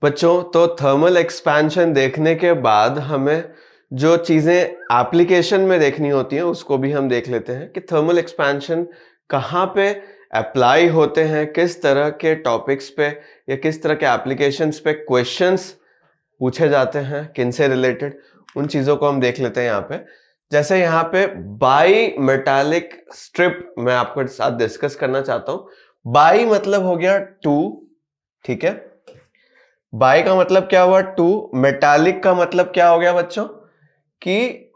बच्चों, तो thermal expansion देखने के बाद हमें जो चीजें एप्लीकेशन में देखनी होती हैं उसको भी हम देख लेते हैं कि थर्मल एक्सपेंशन कहाँ पे अप्लाई होते हैं, किस तरह के टॉपिक्स पे या किस तरह के एप्लीकेशंस पे क्वेश्चंस पूछे जाते हैं, किन से रिलेटेड, उन चीजों को हम देख लेते हैं यहाँ पे। जैसे यहाँ पे बाई मेटालिक स्ट्रिप मैं आपके साथ डिस्कस करना चाहता हूं। बाई मतलब हो गया टू, ठीक है। बाई का मतलब क्या हुआ? टू। मेटालिक का मतलब क्या हो गया बच्चों? कि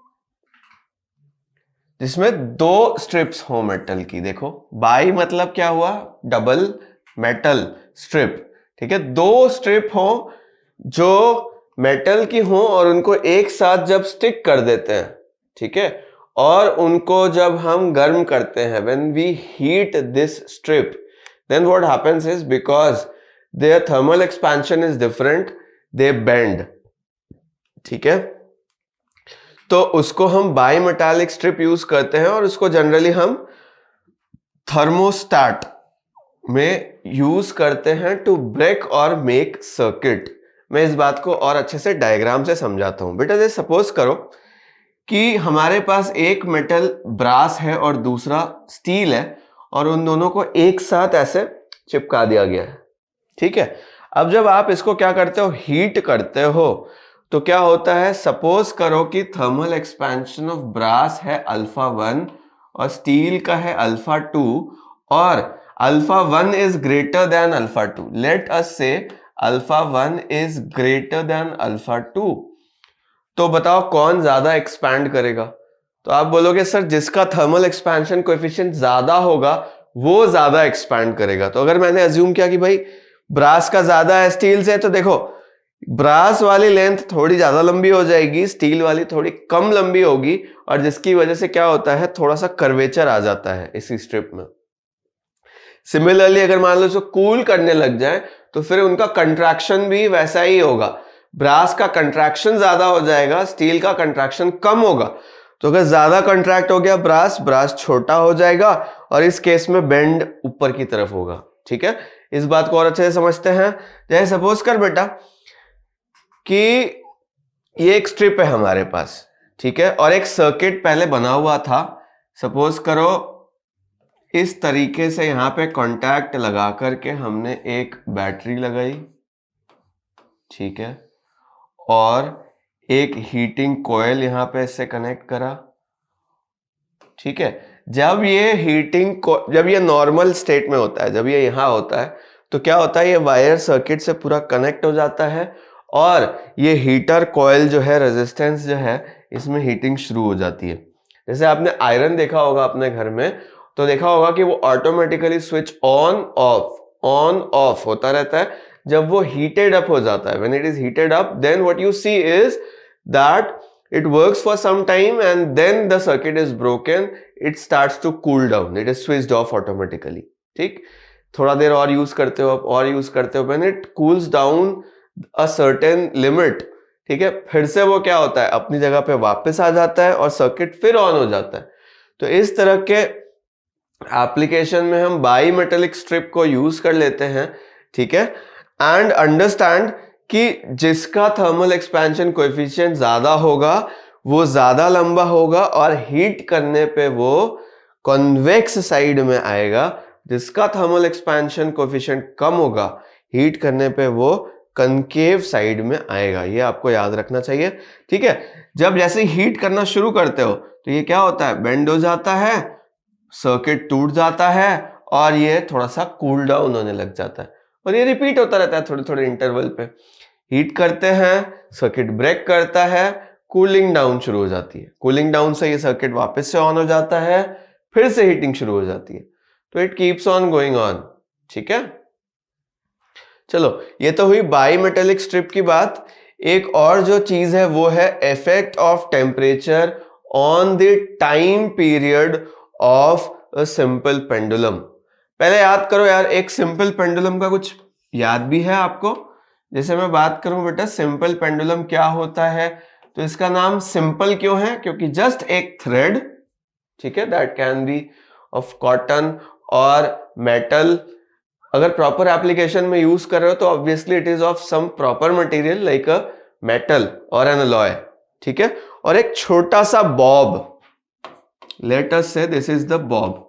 जिसमें दो स्ट्रिप्स हो मेटल की। देखो, बाई मतलब क्या हुआ? डबल मेटल स्ट्रिप, ठीक है। दो स्ट्रिप हो जो मेटल की हो और उनको एक साथ जब स्टिक कर देते हैं, ठीक है, और उनको जब हम गर्म करते हैं, when we heat this strip, then what happens is, because their thermal expansion is different, they bend, ठीक है। तो उसको हम बाईमेटालिक स्ट्रिप यूज करते हैं और उसको जनरली हम थर्मोस्टेट में यूज करते हैं टू ब्रेक और मेक सर्किट। मैं इस बात को और अच्छे से डायग्राम से समझाता हूं। बेटा, जैसे सपोज करो कि हमारे पास एक मेटल ब्रास है और दूसरा स्टील है और उन दोनों को एक साथ ऐसे चिपका दिया गया है, ठीक है। अब जब आप इसको क्या करते हो, हीट करते हो, तो क्या होता है? सपोज करो कि थर्मल एक्सपेंशन ऑफ ब्रास है अल्फा 1 और स्टील का है अल्फा 2 और alpha 1 is greater than alpha 2। Let us say alpha 1 is greater than alpha 2। तो बताओ कौन ज्यादा एक्सपैंड करेगा? तो आप बोलोगे सर जिसका थर्मल एक्सपेंशन कोएफिशिएंट ज्यादा होगा वो ज्यादा एक्सपैंड करेगा। तो अगर मैंने अज्यूम किया कि भाई ब्रास का ज्यादा है स्टील से, तो देखो ब्रास वाली लेंथ थोड़ी ज्यादा लंबी हो जाएगी, स्टील वाली थोड़ी कम लंबी होगी, और जिसकी वजह से क्या होता है, थोड़ा सा कर्वेचर आ जाता है इसी स्ट्रिप में। सिमिलरली अगर मान लो इसको कूल करने लग जाए तो फिर उनका कंट्रैक्शन भी वैसा ही होगा। ब्रास का कंट्रैक्शन ज्यादा हो जाएगा, स्टील का कंट्रैक्शन कम होगा। तो अगर ज्यादा कंट्रैक्ट हो गया ब्रास, ब्रास छोटा हो जाएगा और इस केस में बेंड ऊपर की तरफ होगा, ठीक है। इस बात को और अच्छे से समझते हैं। जैसे सपोज कर बेटा कि ये एक स्ट्रिप है हमारे पास, ठीक है, और एक सर्किट पहले बना हुआ था। सपोज करो इस तरीके से यहां पे कांटेक्ट लगा करके हमने एक बैटरी लगाई, ठीक है, और एक हीटिंग कॉइल यहां पे इससे कनेक्ट करा, ठीक है। जब ये नॉर्मल स्टेट में होता है, जब ये यहां होता है, तो क्या होता है, ये वायर सर्किट से पूरा कनेक्ट हो जाता है और ये हीटर कॉइल जो है, रेजिस्टेंस जो है, इसमें हीटिंग शुरू हो जाती है। जैसे आपने आयरन देखा होगा अपने घर में, तो देखा होगा कि वो ऑटोमेटिकली स्विच ऑन ऑफ होता रहता है जब वो हीटेड अप हो जाता है। When it is heated up, then what you see is that it works for some time and then the circuit is broken, it starts to cool down, it is switched off automatically, ठीक। थोड़ा देर और use करते हो, और use करते हो, when it cools down a certain limit, ठीक है, फिर से वो क्या होता है, अपनी जगह पे वापस आ जाता है और सर्किट फिर ऑन हो जाता है। तो इस तरह के एप्लीकेशन में हम बाई मेटेलिक स्ट्रिप को यूज कर लेते हैं, ठीक है। एंड अंडरस्टैंड कि जिसका थर्मल एक्सपेंशन कोएफिशिएंट ज्यादा होगा वो ज्यादा लंबा होगा और हीट करने पे वो कॉन्वेक्स साइड में आएगा। जिसका थर्मल एक्सपेंशन कोएफिशिएंट कम होगा, हीट करने पे वो कनकेव साइड में आएगा। ये आपको याद रखना चाहिए, ठीक है। जब जैसे हीट करना शुरू करते हो तो ये क्या होता है, बेंड हो जाता है, सर्किट टूट जाता है और ये थोड़ा सा कूल डाउन होने लग जाता है, और ये रिपीट होता रहता है थोड़े थोड़े इंटरवल पे। हीट करते हैं, सर्किट ब्रेक करता है, कूलिंग डाउन शुरू हो जाती है, कूलिंग डाउन से ये सर्किट वापस से ऑन हो जाता है, फिर से हीटिंग शुरू हो जाती है। तो it keeps on going on, ठीक है। चलो, ये तो हुई बाई मेटेलिक स्ट्रिप की बात। एक और जो चीज है वो है effect of temperature on the time period of a simple pendulum. पहले याद करो यार, एक सिंपल पेंडुलम का कुछ याद भी है आपको? जैसे मैं बात करूं बेटा, सिंपल पेंडुलम क्या होता है, तो इसका नाम सिंपल क्यों है? क्योंकि जस्ट एक थ्रेड, ठीक है, that can be of cotton और मेटल, अगर प्रॉपर एप्लीकेशन में यूज कर रहे हो तो obviously it is of some proper material like a metal और एन अलॉय, ठीक है। और एक छोटा सा बॉब, लेट अस से दिस इज द बॉब,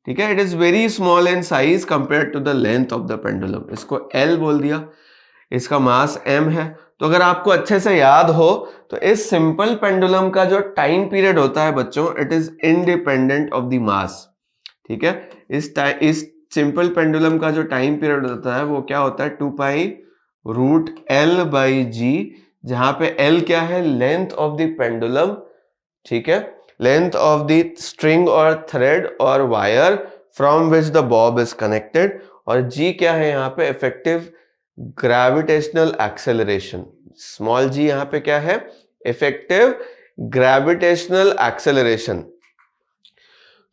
ठीक है। It is very small in size compare to the length of the pendulum, इसको L बोल दिया, इसका मास m है। तो अगर आपको अच्छे से याद हो तो इस सिंपल पेंडुलम का जो टाइम पीरियड होता है बच्चों, it is independent of the mass, ठीक है। इस सिंपल पेंडुलम का जो टाइम पीरियड होता है वो क्या होता है 2 पाई रूट L बाई जी, जहां पे L क्या है, लेंथ ऑफ द पेंडुलम, ठीक है, लेंथ ऑफ द स्ट्रिंग और थ्रेड और wire from which the Bob is connected, और G क्या है यहाँ पे, effective gravitational acceleration. Small g यहाँ पे क्या है, इफेक्टिव ग्रेविटेशनल एक्सेलरेशन।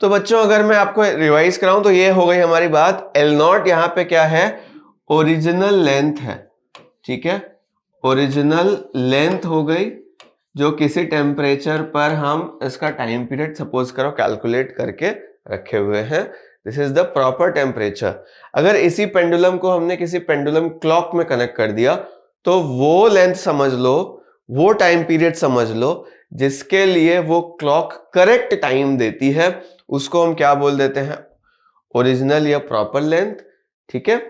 तो बच्चों अगर मैं आपको रिवाइज कराऊं तो ये हो गई हमारी बात, L0 यहाँ पे क्या है, ओरिजिनल लेंथ है, ठीक है, ओरिजिनल लेंथ हो गई जो किसी टेम्परेचर पर हम इसका टाइम पीरियड सपोज करो कैलकुलेट करके रखे हुए हैं, this is the proper temperature. अगर इसी पेंडुलम को हमने किसी पेंडुलम क्लॉक में कनेक्ट कर दिया तो वो लेंथ समझ लो, वो टाइम पीरियड समझ लो जिसके लिए वो क्लॉक करेक्ट टाइम देती है, उसको हम क्या बोल देते हैं, ओरिजिनल या प्रॉपर लेंथ, ठीक है।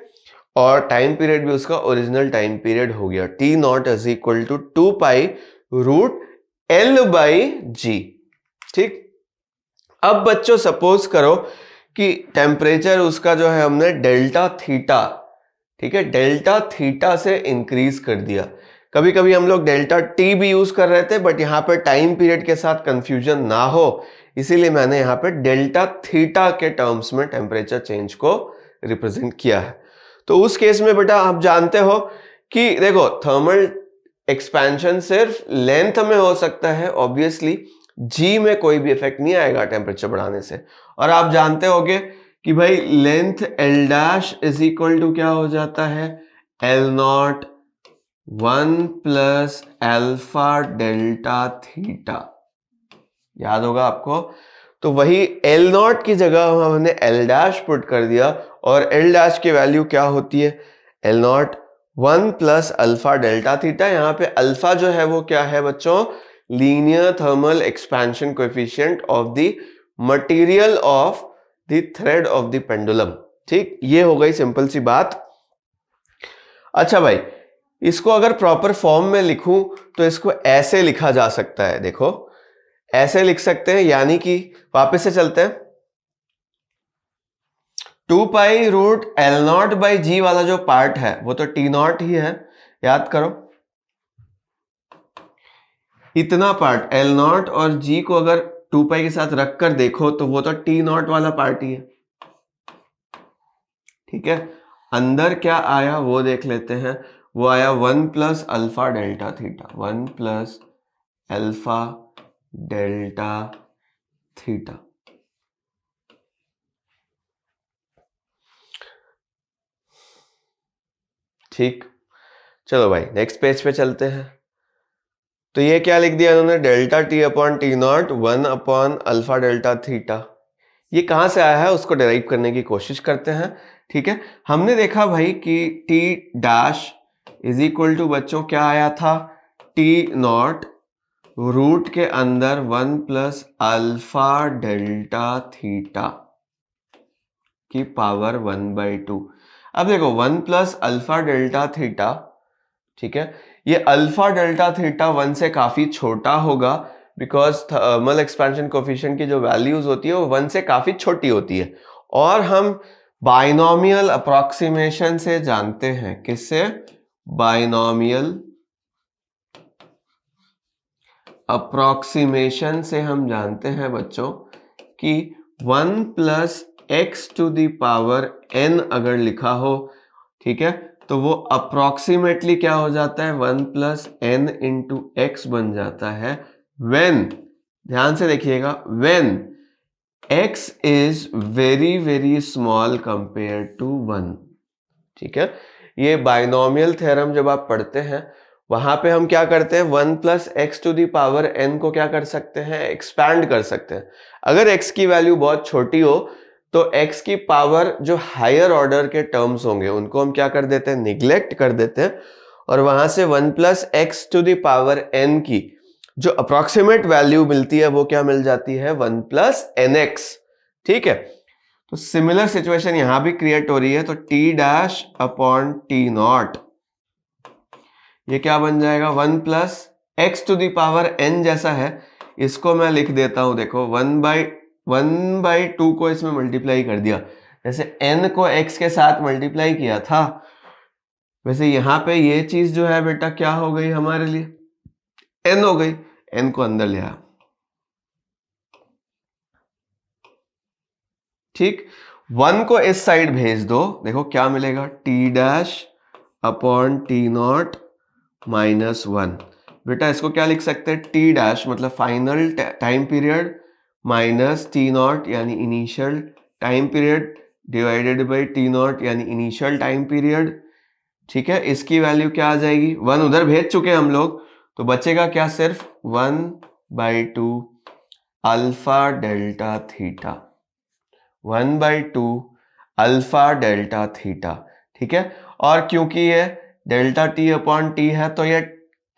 और टाइम पीरियड भी उसका ओरिजिनल टाइम पीरियड हो गया, T0 is equal to 2 pi root L by g, ठीक। अब बच्चों सपोज करो कि टेम्परेचर उसका जो है हमने डेल्टा थीटा, ठीक है, डेल्टा थीटा से इंक्रीज कर दिया। कभी कभी हम लोग डेल्टा टी भी यूज कर रहे थे, बट यहां पे टाइम पीरियड के साथ कंफ्यूजन ना हो इसीलिए मैंने यहां पे डेल्टा थीटा के टर्म्स में टेम्परेचर चेंज को रिप्रेजेंट किया है। तो उस केस में बेटा आप जानते हो कि देखो थर्मल एक्सपेंशन सिर्फ लेंथ में हो सकता है, ऑब्वियसली जी में कोई भी इफेक्ट नहीं आएगा टेम्परेचर बढ़ाने से। और आप जानते होगे कि भाई length L dash is equal to क्या हो जाता है, L0 1 plus alpha delta theta, याद होगा आपको। तो वही L0 की जगह हमने L डैश पुट कर दिया, और L डैश की वैल्यू क्या होती है, L0 1 plus alpha delta theta. यहाँ पे अल्फा जो है वो क्या है बच्चों, linear thermal expansion coefficient of the material of the thread of the pendulum, ठीक। ये हो गई सिंपल सी बात। अच्छा भाई, इसको अगर प्रॉपर फॉर्म में लिखूं तो इसको ऐसे लिखा जा सकता है, देखो ऐसे लिख सकते हैं, यानी कि वापस से चलते हैं, 2 पाई रूट L0 बाई जी वाला जो पार्ट है वो तो T0 ही है, याद करो। इतना पार्ट L0 और G को अगर 2 पाई के साथ रख कर देखो तो वो तो T0 वाला पार्ट ही है, ठीक है। अंदर क्या आया वो देख लेते हैं, वो आया 1 plus alpha delta theta, 1 plus alpha delta theta, ठीक। चलो भाई नेक्स्ट पेज पे चलते हैं। तो ये क्या लिख दिया इन्होंने, delta T upon T0 1 upon alpha delta theta. ये कहां से आया है उसको डेराइव करने की कोशिश करते हैं, ठीक है। हमने देखा भाई कि T dash is equal to बच्चों क्या आया था, T0 रूट के अंदर 1 प्लस अल्फा डेल्टा थीटा की पावर 1/2। अब देखो 1 प्लस अल्फा डेल्टा थीटा, ठीक है, ये अल्फा डेल्टा थीटा 1 से काफी छोटा होगा, बिकॉज थर्मल एक्सपेंशन कोएफिशिएंट की जो वैल्यूज होती है वो 1 से काफी छोटी होती है। और हम बाइनोमियल अप्रोक्सीमेशन से जानते हैं, किससे, बाइनोमियल अप्रोक्सीमेशन से हम जानते हैं बच्चों कि 1 plus x to the power n अगर लिखा हो, ठीक है, तो वो अप्रोक्सीमेटली क्या हो जाता है, 1 प्लस n इंटू एक्स बन जाता है व्हेन, ध्यान से देखिएगा, when x is very very small compare to 1, ठीक है। ये बाइनोमियल थ्योरम जब आप पढ़ते हैं वहां पे हम क्या करते हैं, 1 plus x to the power n को क्या कर सकते हैं, एक्सपैंड कर सकते हैं। अगर x की वैल्यू बहुत छोटी हो तो x की पावर जो हायर ऑर्डर के टर्म्स होंगे उनको हम क्या कर देते हैं, निग्लेक्ट कर देते हैं, और वहां से 1 plus x to the power n की जो अप्रोक्सीमेट वैल्यू मिलती है वो क्या मिल जाती है, 1 प्लस nx। ठीक है, तो सिमिलर सिचुएशन यहां भी क्रिएट हो रही है, तो t dash upon T naught ये क्या बन जाएगा, 1 plus x to the power n जैसा है, इसको मैं लिख देता हूं, देखो 1/2 को इसमें मल्टीप्लाई कर दिया, जैसे n को x के साथ मल्टीप्लाई किया था, वैसे यहां पे ये चीज जो है बेटा क्या हो गई हमारे लिए, n हो गई, n को अंदर ले आया। ठीक, 1 को इस साइड भेज दो, देखो क्या मिलेगा, t dash upon T not minus 1। बेटा इसको क्या लिख सकते हैं, t डैश मतलब final time period minus T not यानी initial time period divided by T not यानी इनिशियल टाइम पीरियड। ठीक है, इसकी वैल्यू क्या आ जाएगी, 1 उधर भेज चुके हैं हम लोग, तो बचेगा क्या, सिर्फ 1/2 alpha delta theta, 1/2 alpha delta theta. ठीक है, और क्योंकि ये डेल्टा टी अपॉन टी है तो ये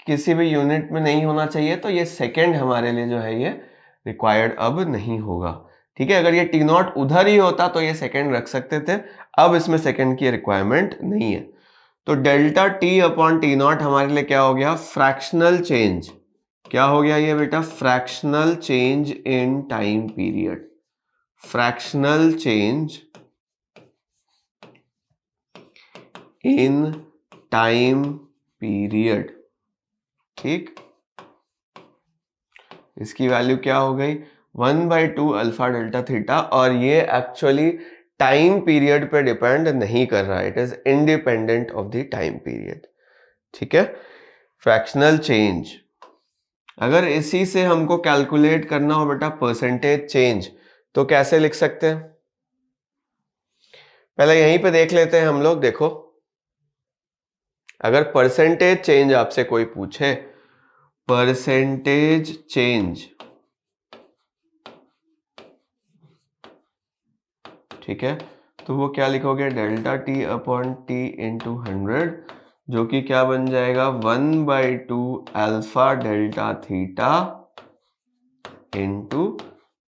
किसी भी यूनिट में नहीं होना चाहिए, तो ये सेकेंड हमारे लिए जो है ये रिक्वायर्ड अब नहीं होगा। ठीक है, अगर ये टी नॉट उधर ही होता तो ये सेकेंड रख सकते थे, अब इसमें सेकेंड की रिक्वायरमेंट नहीं है। तो delta T upon T not हमारे लिए क्या हो गया, फ्रैक्शनल चेंज। क्या हो गया ये बेटा, fractional change in time period, fractional change in time period. ठीक, इसकी वैल्यू क्या हो गई, 1/2 अल्फा डेल्टा थीटा, और ये एक्चुअली टाइम पीरियड पे डिपेंड नहीं कर रहा है, it is independent of the time period. ठीक है, फ्रैक्शनल चेंज, अगर इसी से हमको कैलकुलेट करना हो बेटा परसेंटेज चेंज, तो कैसे लिख सकते हैं, पहले यहीं पे देख लेते हैं हम लोग। देखो अगर परसेंटेज चेंज आपसे कोई पूछे, परसेंटेज चेंज, ठीक है, तो वो क्या लिखोगे, delta T upon T into 100, जो कि क्या बन जाएगा, 1/2 अल्फा डेल्टा थीटा इंटू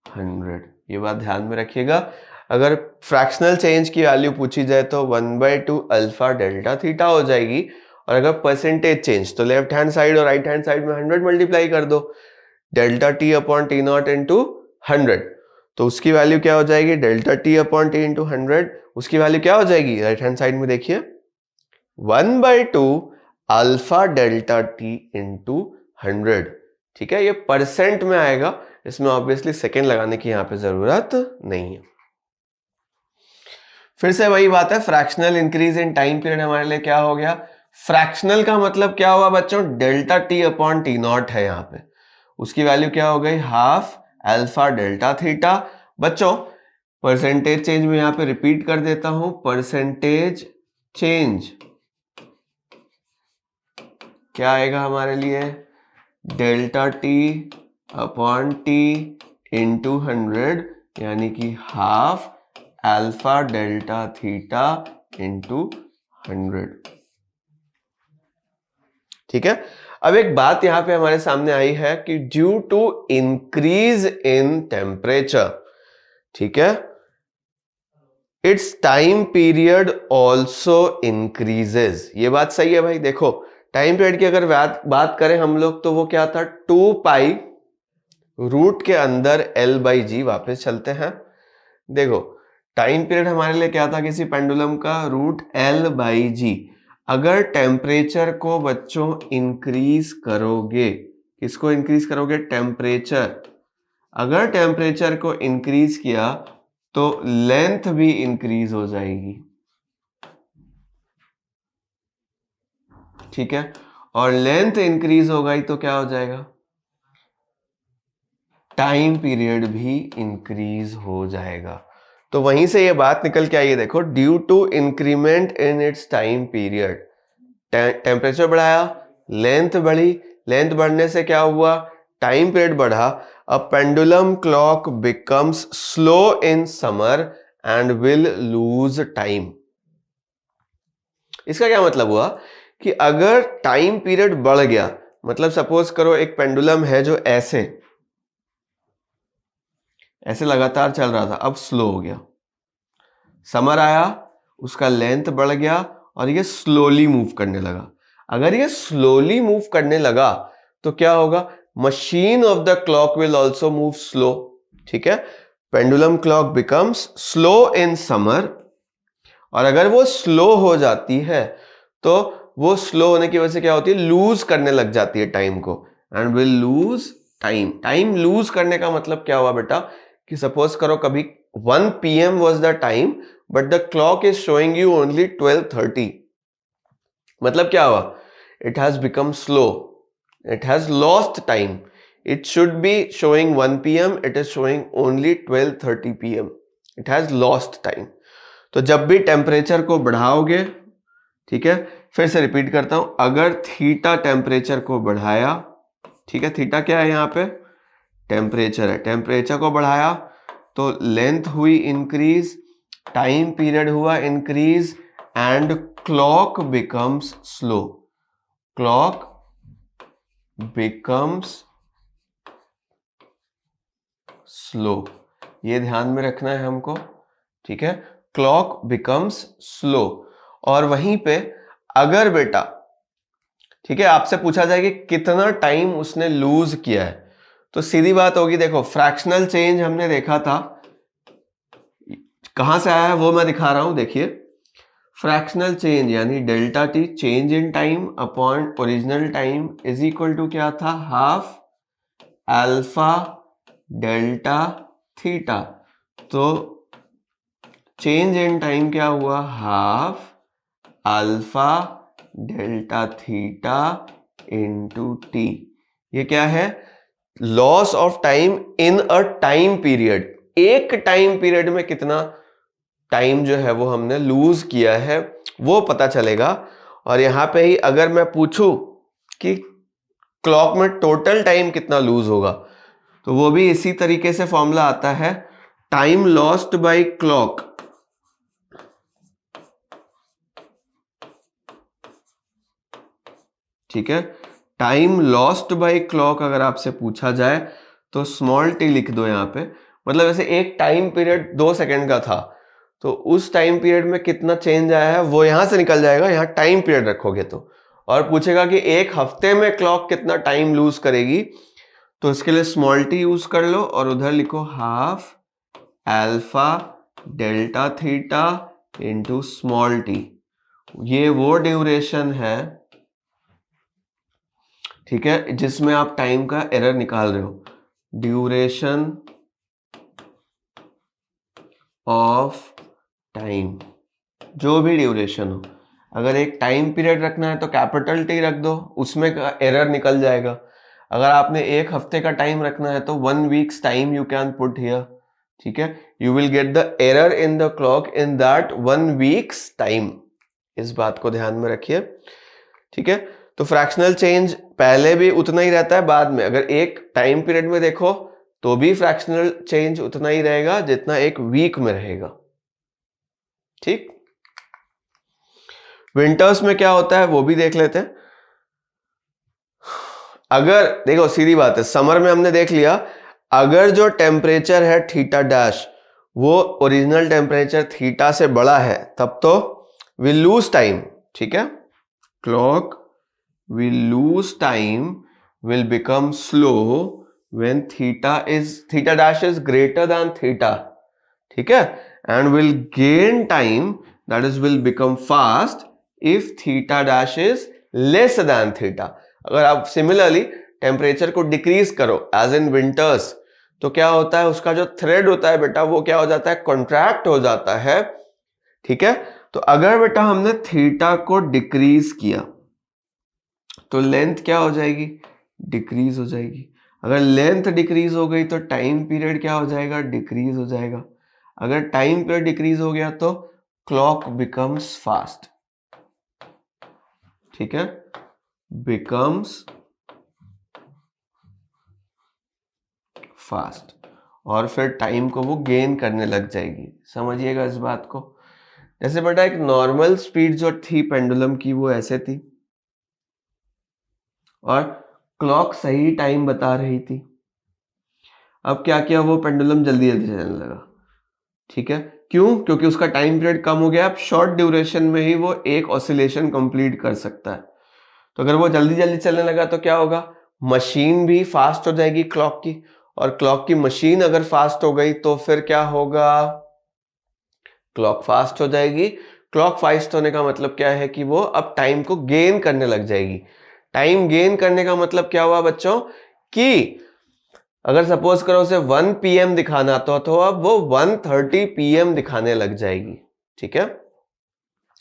100। ये बात ध्यान में रखिएगा, अगर फ्रैक्शनल चेंज की वैल्यू पूछी जाए तो 1/2 अल्फा डेल्टा थीटा हो जाएगी, और अगर परसेंटेज चेंज तो लेफ्ट हैंड साइड और राइट हैंड साइड में 100 मल्टीप्लाई कर दो, delta T upon T not into 100, तो उसकी वैल्यू क्या हो जाएगी, delta T upon T into 100, उसकी वैल्यू क्या हो जाएगी, राइट हैंड साइड में देखिए 1/2 अल्फा डेल्टा टी इंटू 100। ठीक है, ये परसेंट में आएगा, इसमें ऑब्वियसली सेकेंड लगाने की यहां पे जरूरत नहीं है। फिर से वही बात है, fractional increase in time period हमारे लिए क्या हो गया, फ्रैक्शनल का मतलब क्या हुआ बच्चों, delta T upon T not है यहाँ पे, उसकी वैल्यू क्या हो गई, हाफ अल्फा डेल्टा थीटा। बच्चों परसेंटेज चेंज में यहां पे रिपीट कर देता हूं, परसेंटेज चेंज क्या आएगा हमारे लिए, delta T upon T into 100 यानी कि half alpha delta theta into 100। ठीक है, अब एक बात यहां पे हमारे सामने आई है कि due to increase in temperature, ठीक है, it's time period also increases. ये बात सही है भाई, देखो टाइम पीरियड की अगर बात करें हम लोग तो वो क्या था, 2 पाई रूट के अंदर L/G, वापस चलते हैं, देखो टाइम पीरियड हमारे लिए क्या था किसी पेंडुलम का, रूट L/G। अगर टेम्परेचर को बच्चों इंक्रीज करोगे, किसको इंक्रीज करोगे, टेम्परेचर, अगर टेम्परेचर को इंक्रीज किया तो लेंथ भी इंक्रीज हो जाएगी। ठीक है, और लेंथ इंक्रीज हो गई तो क्या हो जाएगा, टाइम पीरियड भी इंक्रीज हो जाएगा। तो वहीं से ये बात निकल के आई है, देखो due to increment in its time period, temperature बढ़ाया, लेंथ बढ़ी, लेंथ बढ़ने से क्या हुआ, टाइम पीरियड बढ़ा। A pendulum clock becomes slow in summer and will lose time. इसका क्या मतलब हुआ कि अगर टाइम पीरियड बढ़ गया, मतलब सपोज करो एक पेंडुलम है जो ऐसे लगातार चल रहा था, अब स्लो हो गया, समर आया, उसका लेंथ बढ़ गया और ये स्लोली मूव करने लगा। अगर ये स्लोली मूव करने लगा तो क्या होगा, machine of the clock will also move slow. ठीक है, pendulum clock becomes slow in summer, और अगर वो स्लो हो जाती है तो वो स्लो होने की वजह से क्या होती है, लूज करने लग जाती है टाइम को, and will lose time. Time lose करने का मतलब क्या हुआ बेटा, कि सपोज करो कभी 1 PM was the time but the clock is showing you only 12:30, मतलब क्या हुआ, it has become slow, it has lost time, it should be showing 1 PM, it is showing only 12:30 PM, it has lost time। तो जब भी temperature को बढ़ाओगे, ठीक है, फिर से रिपीट करता हूं, अगर थीटा टेम्परेचर को बढ़ाया, ठीक है, थीटा क्या है यहां पे, टेम्परेचर है, टेम्परेचर को बढ़ाया तो लेंथ हुई इंक्रीज, टाइम पीरियड हुआ increase, and clock becomes slow, clock becomes slow, ये ध्यान में रखना है हमको। ठीक है, क्लॉक बिकम्स स्लो। और वहीं पे अगर बेटा, ठीक है, आपसे पूछा जाए कि कितना टाइम उसने लूज किया है, तो सीधी बात होगी, देखो फ्रैक्शनल चेंज हमने देखा था, कहां से आया है वो मैं दिखा रहा हूं, देखिए, फ्रैक्शनल चेंज यानी delta T, change in time upon original time is equal to क्या था, हाफ अल्फा डेल्टा थीटा। तो चेंज इन टाइम क्या हुआ, half alpha delta theta into T. ये क्या है, loss of time in a time period, एक time period में कितना टाइम जो है वो हमने लूज किया है वो पता चलेगा। और यहां पे ही अगर मैं पूछूं कि क्लॉक में टोटल टाइम कितना लूज होगा, तो वो भी इसी तरीके से फॉर्मूला आता है, टाइम लॉस्ट बाय क्लॉक ठीक है, टाइम लॉस्ट बाय क्लॉक अगर आपसे पूछा जाए तो स्मॉल टी लिख दो यहां पे, मतलब जैसे एक टाइम पीरियड 2 सेकंड का था, तो उस टाइम पीरियड में कितना चेंज आया है वो यहां से निकल जाएगा, यहां टाइम पीरियड रखोगे तो। और पूछेगा कि एक हफ्ते में क्लॉक कितना टाइम लूज करेगी, तो इसके लिए स्मॉल टी यूज कर लो और उधर लिखो half alpha delta theta into small T. ये वो ड्यूरेशन है, ठीक है, जिसमें आप टाइम का एरर निकाल रहे हो, ड्यूरेशन ऑफ टाइम, जो भी ड्यूरेशन हो, अगर एक टाइम पीरियड रखना है तो कैपिटल टी रख दो, उसमें का एरर निकल जाएगा। अगर आपने एक हफ्ते का टाइम रखना है तो 1 weeks time you can put here, ठीक है, you will get the error in the clock in that 1 weeks time. इस बात को ध्यान में रखिए, ठीक है। तो फ्रैक्शनल चेंज पहले भी उतना ही रहता है, बाद में अगर एक टाइम पीरियड में देखो तो भी फ्रैक्शनल चेंज उतना ही रहेगा जितना एक वीक में रहेगा, ठीक। विंटर्स में क्या होता है वो भी देख लेते हैं। अगर देखो सीधी बात है, समर में हमने देख लिया, अगर जो टेम्परेचर है थीटा डैश वो ओरिजिनल टेम्परेचर थीटा से बड़ा है तब तो विल लूज टाइम, ठीक है, clock will lose time, will become slow when theta dash is greater than theta, ठीक है, and will gain time, that is will become fast if theta dash is less than theta। अगर आप similarly temperature को decrease करो as in winters, तो क्या होता है, उसका जो थ्रेड होता है बेटा वो क्या हो जाता है, कॉन्ट्रैक्ट हो जाता है, ठीक है। तो अगर बेटा हमने थीटा को डिक्रीज किया तो लेंथ क्या हो जाएगी, डिक्रीज हो जाएगी। अगर लेंथ डिक्रीज हो गई तो टाइम पीरियड क्या हो जाएगा, डिक्रीज हो जाएगा। अगर टाइम पीरियड डिक्रीज हो गया तो क्लॉक बिकम्स फास्ट, ठीक है, बिकम्स फास्ट। और फिर टाइम को वो गेन करने लग जाएगी। समझिएगा इस बात को। जैसे बेटा एक नॉर्मल स्पीड जो थी पेंडुलम की वो ऐसे थी और क्लॉक सही टाइम बता रही थी। अब क्या किया, वो पेंडुलम जल्दी जल्दी चलने लगा। ठीक है, क्यों? क्योंकि उसका टाइम पीरियड कम हो गया। अब शॉर्ट ड्यूरेशन में ही वो एक ऑसिलेशन कंप्लीट कर सकता है। तो अगर वो जल्दी जल्दी चलने लगा तो क्या होगा, मशीन भी फास्ट हो जाएगी क्लॉक की, और क्लॉक की मशीन अगर फास्ट हो गई तो फिर क्या होगा, क्लॉक फास्ट हो जाएगी। क्लॉक फास्ट होने का मतलब क्या है कि वो अब टाइम को गेन करने लग जाएगी। टाइम गेन करने का मतलब क्या हुआ बच्चों, कि अगर सपोज करो उसे 1 PM दिखाना तो अब वो 1:30 PM दिखाने लग जाएगी। ठीक है,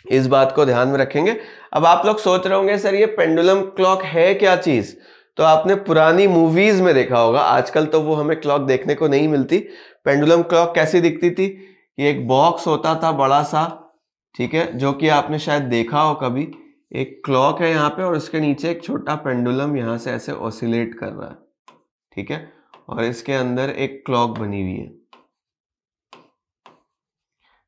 इस बात को ध्यान में रखेंगे। अब आप लोग सोच रहे होंगे सर ये पेंडुलम क्लॉक है क्या चीज, तो आपने पुरानी मूवीज में देखा होगा, आजकल तो वो हमें क्लॉक देखने को नहीं मिलती। पेंडुलम क्लॉक कैसी दिखती थी, ये एक बॉक्स होता था बड़ा सा, ठीक है, जो कि आपने शायद देखा हो कभी। एक क्लॉक है यहाँ पे और उसके नीचे एक छोटा पेंडुलम यहाँ से ऐसे ऑसिलेट कर रहा है। ठीक है, और इसके अंदर एक क्लॉक बनी हुई है।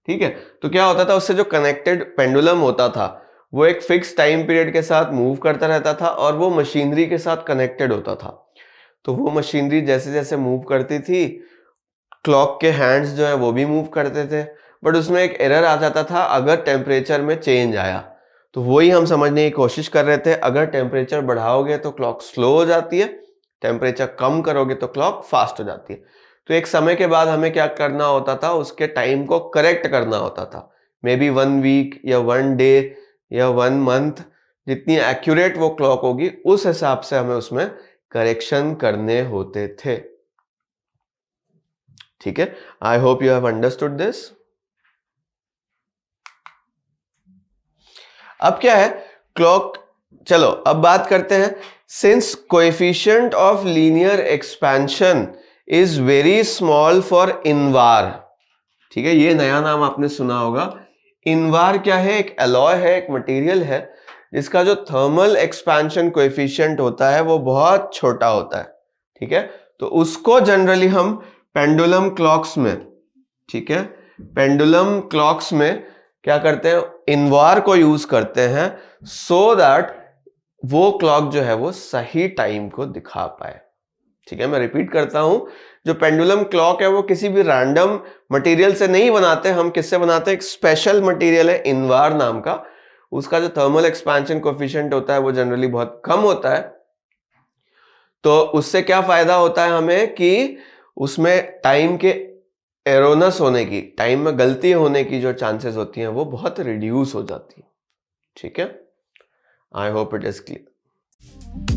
ठीक है, तो क्या होता था, उससे जो कनेक्टेड पेंडुलम होता था वो एक फिक्स टाइम पीरियड के साथ मूव करता रहता था और वो मशीनरी के साथ कनेक्टेड होता था। तो वो मशीनरी जैसे जैसे मूव करती थी, क्लॉक के हैंड्स जो है वो भी मूव करते थे, बट उसमें एक एरर आ जाता था अगर टेम्परेचर में चेंज आया। तो वही हम समझने की कोशिश कर रहे थे, अगर टेम्परेचर बढ़ाओगे तो क्लॉक स्लो हो जाती है, टेम्परेचर कम करोगे तो क्लॉक फास्ट हो जाती है। तो एक समय के बाद हमें क्या करना होता था, उसके टाइम को करेक्ट करना होता था। मे बी 1 वीक या 1 डे या 1 मंथ, जितनी एक्यूरेट वो क्लॉक होगी उस हिसाब से हमें उसमें करेक्शन करने होते थे। ठीक है, I hope you have understood this. अब क्या है क्लॉक, चलो अब बात करते हैं, since coefficient of linear expansion is very small for Invar. ठीक है, ये नया नाम आपने सुना होगा। इनवार क्या है, एक एलॉय है, एक मटेरियल है जिसका जो थर्मल एक्सपेंशन कोएफिशिएंट होता है वो बहुत छोटा होता है। ठीक है, तो उसको जनरली हम पेंडुलम क्लॉक्स में, ठीक है, पेंडुलम क्लॉक्स में क्या करते हैं, इनवार को यूज करते हैं सो दैट वो क्लॉक जो है वो सही टाइम को दिखा पाए। ठीक है, मैं रिपीट करता हूं, जो पेंडुलम क्लॉक है वो किसी भी रैंडम मटेरियल से नहीं बनाते हम, किससे बनाते हैं, एक स्पेशल मटेरियल है इनवार नाम का, उसका जो थर्मल एक्सपेंशन कोएफिशिएंट होता है वो जनरली बहुत कम होता है। तो उससे क्या फायदा होता है हमें, कि उसमें टाइम के एरोनस होने की, टाइम में गलती होने की जो चांसेस होती हैं वो बहुत रिड्यूस हो जाती है। ठीक है, I hope it is clear.